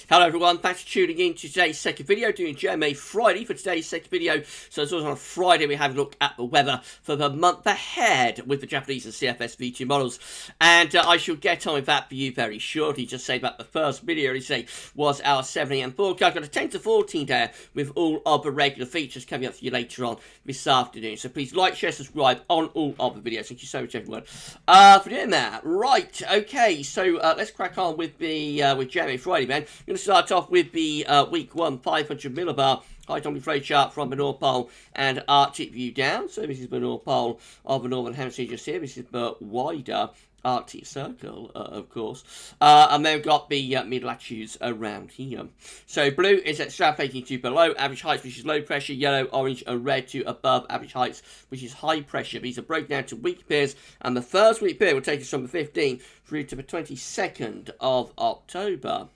Hello everyone, thanks for tuning in to today's second video, doing JMA Friday for today's second video. So as always on a Friday we have a look at the weather for the month ahead with the Japanese and CFS V2 models. And I shall get on with that for you very shortly. Just say that the first video today was our 7 AM forecast. Got a 10 to 14 day with all of the regular features coming up for you later on this afternoon. So please like, share, subscribe on all of the videos. Thank you so much everyone for doing that. Right, okay, so let's crack on with the with JMA Friday, man. I'm going to start off with the week 1 500 millibar high dominant flow chart from the North Pole and Arctic view down. So this is the North Pole of the Northern Hemisphere just here. This is the wider Arctic Circle, of course. And then we've got the mid-latitudes around here. So blue is extrapolating to below average heights, which is low pressure, yellow, orange, and red to above average heights, which is high pressure. These are broken down to week pairs, and the first week pair will take us from the 15th through to the 22nd of October.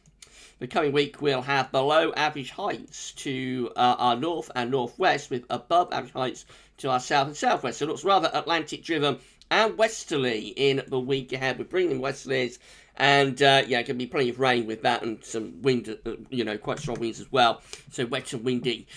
The coming week we'll have below average heights to our north and northwest, with above average heights to our south and southwest. So it looks rather Atlantic driven and westerly in the week ahead. We're bringing westerlies, and yeah, going to be plenty of rain with that, and some wind, you know, quite strong winds as well. So wet and windy.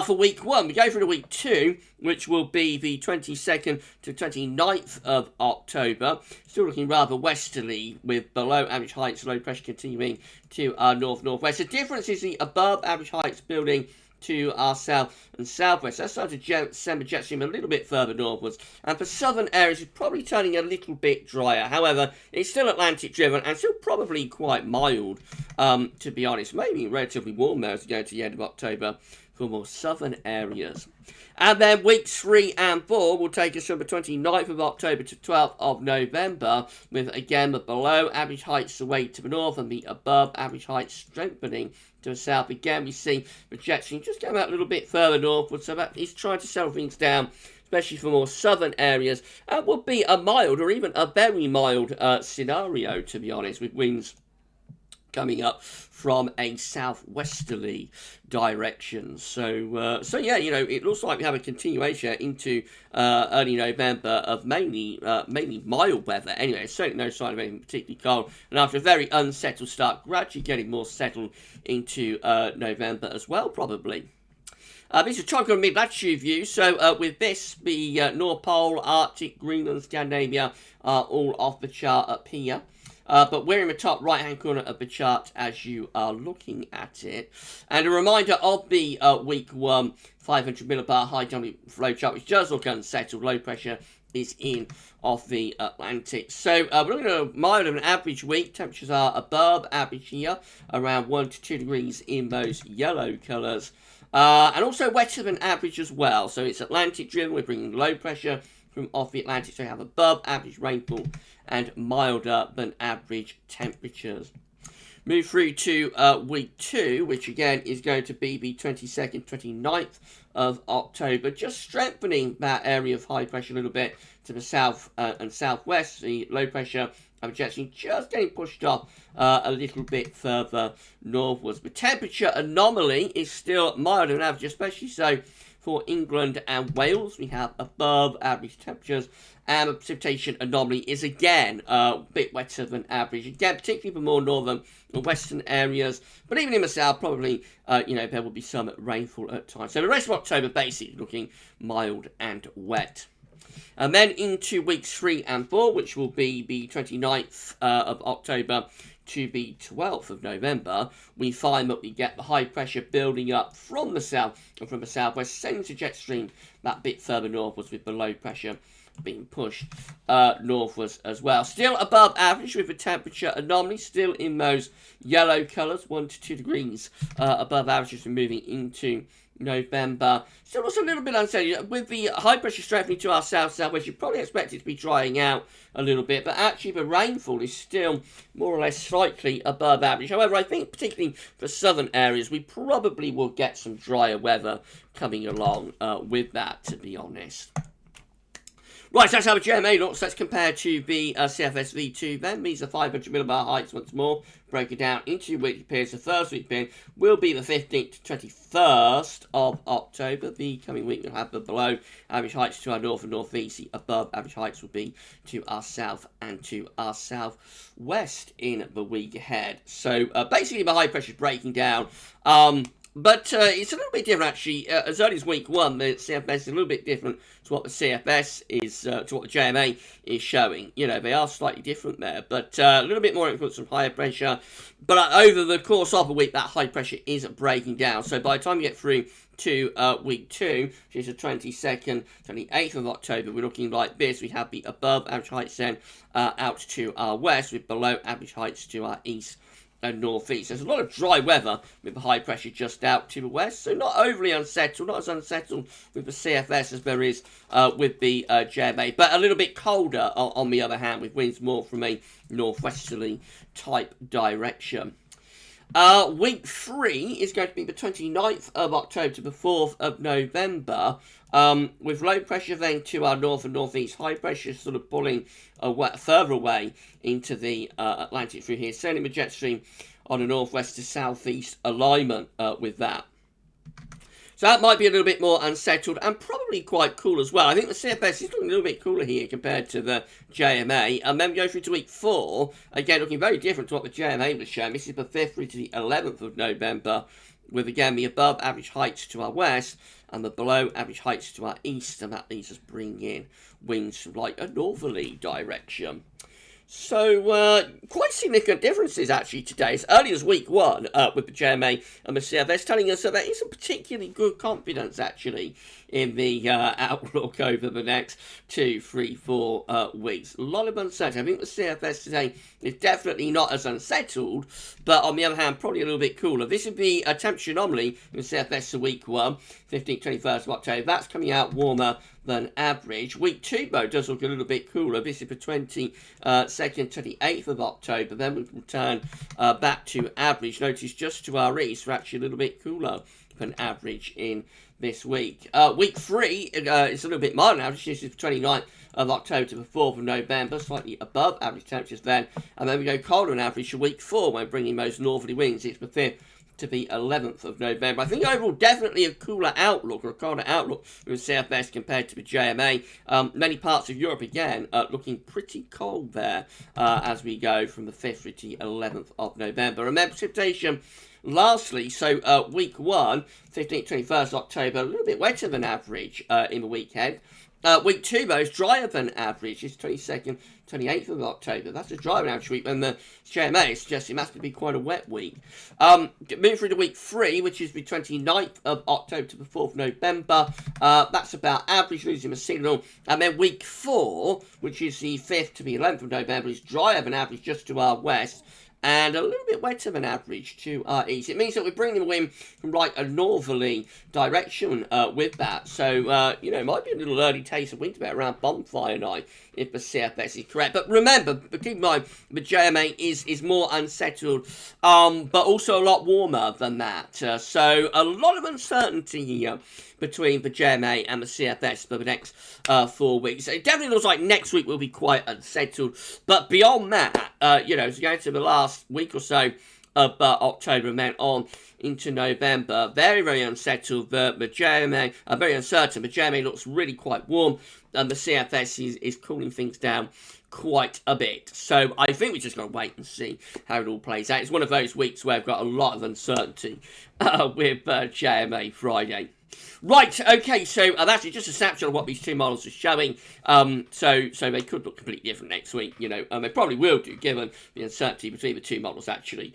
For week 1, we go through to week 2, which will be the 22nd to 29th of October. Still looking rather westerly, with below average heights, low pressure continuing to our north-northwest. The difference is the above average heights building to our south and southwest. That's starting to send the jet stream a little bit further northwards, and for southern areas it's probably turning a little bit drier. However, it's still Atlantic driven and still probably quite mild, to be honest. Maybe relatively warm there as we go to the end of October for more southern areas. And then weeks 3 and 4 will take us from the 29th of October to 12th of November, with again the below average heights away to the north and the above average heights strengthening to the south. Again, we see the jet stream just going out a little bit further northward, so that is trying to settle things down, especially for more southern areas. It would be a mild or even a very mild scenario, to be honest, with winds coming up from a southwesterly direction. So yeah, you know, it looks like we have a continuation into early November of mainly mild weather. Anyway, certainly no sign of anything particularly cold. And after a very unsettled start, gradually getting more settled into November as well, probably. This is a tropical mid-latitude view. So with this, the North Pole, Arctic, Greenland, Scandinavia are all off the chart up here. But we're in the top right-hand corner of the chart as you are looking at it. And a reminder of the week 1 500 millibar high dominant flow chart, which does look unsettled. Low pressure is in off the Atlantic. So we're looking at a mild of an average week. Temperatures are above average here, around 1 to 2 degrees in those yellow colours. And also wetter than average as well. So it's Atlantic driven. We're bringing low pressure from off the Atlantic, so we have above average rainfall and milder than average temperatures. Move through to week 2, which again is going to be the 22nd, 29th of October, just strengthening that area of high pressure a little bit to the south and southwest. The low pressure jet stream just getting pushed off a little bit further northwards. The temperature anomaly is still milder than average, especially so for England and Wales. We have above average temperatures, and the precipitation anomaly is again a bit wetter than average. Again, particularly for more northern and western areas, but even in the south, probably, you know, there will be some rainfall at times. So the rest of October basically looking mild and wet. And then into weeks 3 and 4, which will be the 29th of October to the 12th of November, we find that we get the high pressure building up from the south and from the southwest, sending the jet stream that bit further northwards, with the low pressure being pushed northwards as well. Still above average with the temperature anomaly, still in those yellow colours, 1 to 2 degrees above average as we're moving into November. Still also a little bit unsettled. With the high pressure strengthening to our south-southwest, you probably expect it to be drying out a little bit, but actually the rainfall is still more or less slightly above average. However, I think particularly for southern areas, we probably will get some drier weather coming along with that, to be honest. Right, so that's how the GMA looks. Let's compare to the CFS V2 then. These are 500 millibar heights once more. Broken down into weekly periods. The first week period will be the 15th to 21st of October. The coming week will have the below average heights to our north and northeast. The above average heights will be to our south and to our southwest in the week ahead. So basically the high pressure is breaking down. But it's a little bit different, actually. As early as week 1, the CFS is a little bit different to what the CFS is, to what the JMA is showing. You know, they are slightly different there, but a little bit more influence from higher pressure. But over the course of a week, that high pressure is breaking down. So by the time you get through to week 2, which is the 22nd, 28th of October, we're looking like this. We have the above average heights then out to our west, with below average heights to our east and northeast. There's a lot of dry weather with the high pressure just out to the west, so not overly unsettled, not as unsettled with the CFS as there is with the JMA, but a little bit colder on the other hand, with winds more from a northwesterly type direction. Week 3 is going to be the 29th of October to the 4th of November, with low pressure then to our north and northeast, high pressure sort of pulling further away into the Atlantic through here, sending the jet stream on a northwest to southeast alignment with that. So that might be a little bit more unsettled and probably quite cool as well. I think the CFS is looking a little bit cooler here compared to the JMA. And then we go through to week 4, again looking very different to what the JMA was showing. This is the 5th through to the 11th of November, with again the above average heights to our west and the below average heights to our east, and that leaves us bringing in winds from like a northerly direction. So, quite significant differences actually today. As early as week 1 with the JMA and the CFS, telling us that there is a particularly good confidence actually in the outlook over the next 2, 3, 4 weeks. A lot of uncertainty. I think the CFS today is definitely not as unsettled, but on the other hand, probably a little bit cooler. This would be a temperature anomaly in the CFS for week 1, 15th, 21st of October. That's coming out warmer than average. Week 2, though, does look a little bit cooler. This is the 22nd, 28th of October. Then we return back to average. Notice just to our east, we're actually a little bit cooler than average in this week. Week 3 is a little bit milder than average. This is the 29th of October to the 4th of November, slightly above average temperatures then. And then we go colder than average for week 4, when bringing most northerly winds. It's the 5th to the 11th of November. I think overall definitely a cooler outlook, or a colder outlook with CFS compared to the JMA. Many parts of Europe again looking pretty cold there as we go from the 5th to the 11th of November. Remember precipitation lastly, so week 1, 15th, 21st October, a little bit wetter than average in the weekend. Week 2, though, is drier than average. It's 22nd, 28th of October. That's a drier than average week, and the JMA suggests it must be quite a wet week. Moving through to week 3, which is the 29th of October to the 4th of November. That's about average, losing a signal. And then week 4, which is the 5th to the 11th of November, is drier than average just to our west, and a little bit wetter than average to our east. It means that we're bringing the wind from like a northerly direction with that. So, you know, it might be a little early taste of winter around bonfire night if the CFS is correct. But remember, keep in mind, the JMA is more unsettled, but also a lot warmer than that. So, a lot of uncertainty here between the JMA and the CFS for the next 4 weeks. It definitely looks like next week will be quite unsettled. But beyond that, you know, as we go into the last week or so of October and then on into November, very, very unsettled. The JMA, very uncertain. The JMA looks really quite warm, and the CFS is cooling things down quite a bit. So I think we just got to wait and see how it all plays out. It's one of those weeks where I've got a lot of uncertainty with JMA Friday. Right, okay, so that's just a snapshot of what these two models are showing. So they could look completely different next week, you know, and they probably will do, given the uncertainty between the two models, actually,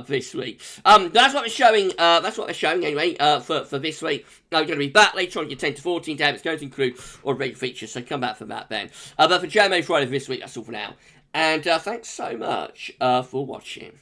this week. That's what they're showing, anyway, for this week. I'm going to be back later on, your 10 to 14 day. It's going to include all the regular features, so come back for that then. But for JMA Friday this week, that's all for now. And thanks so much for watching.